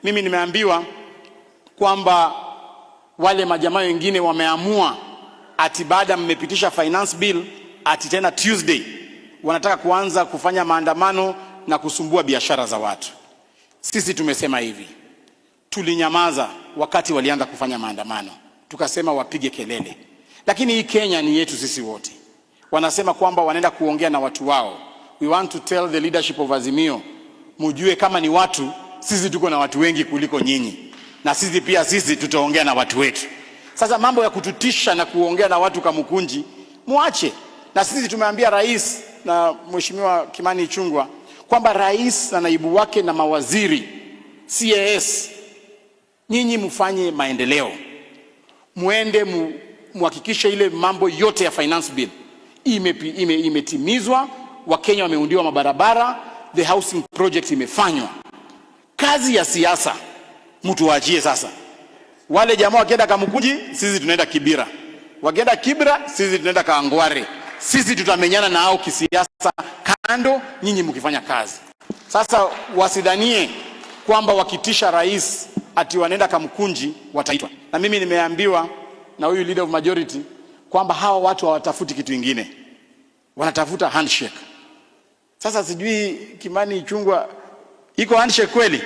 Mimi nimeambiwa kwamba wale majamaa wengine wameamua ati baada mmepitisha finance bill ati tena Tuesday wanataka kuanza kufanya maandamano na kusumbua biashara za watu. Sisi tumesema hivi, tulinyamaza wakati walianza kufanya maandamano, tukasema wapige kelele, lakini hii Kenya ni yetu sisi wote. Wanasema kwamba wanaenda kuongea na watu wao. We want to tell the leadership of Azimio, mujue kama ni watu, sisi tuko na watu wengi kuliko nyinyi, na sisi pia tutaongea na watu wetu. Sasa mambo ya kututisha na kuongea na watu kamukunji muache. Na sisi tumeambia rais na Mheshimiwa Kimani Ichungwah kwamba rais na naibu wake na mawaziri CAS, nyinyi mfanye maendeleo, muende muhakikishe ile mambo yote ya finance bill imetimizwa. Wakenya wameundiwa mabarabara, the housing project imefanywa. Kazi ya siasa mtu waachie sasa. Wale jamaa wakienda Kamukunji, sisi tunaenda Kibira. Wakienda Kibra, sisi tunaenda Kaangware. Sisi tutamenyana na hao kisiasa kando, nyinyi mkifanya kazi. Sasa wasidanie kwamba wakitisha rais ati wanaenda Kamukunji wataitwa. Na mimi nimeambiwa na huyu leader of majority kwamba hawa watu hawatafuti kitu kingine, wanatafuta handshake. Sasa sijui Kimani Ichungwah, iko handshake kweli?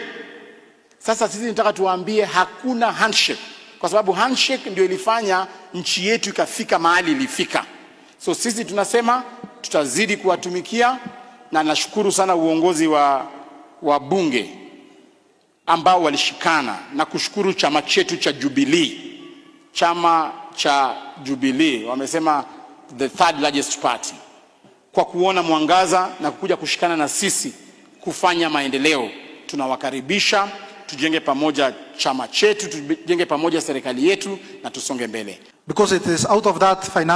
Sasa sisi nataka tuwaambie hakuna handshake, kwa sababu handshake ndio ilifanya nchi yetu ikafika mahali ilifika. So sisi tunasema tutazidi kuwatumikia, na nashukuru sana uongozi wa bunge ambao walishikana, na kushukuru chama chetu cha Jubilee. Chama cha Jubilee wamesema the third largest party, kwa kuona mwangaza na kukuja kushikana na sisi kufanya maendeleo. Tunawakaribisha, tujenge pamoja chama chetu, tujenge pamoja serikali yetu, na tusonge mbele. Because it is out of that financial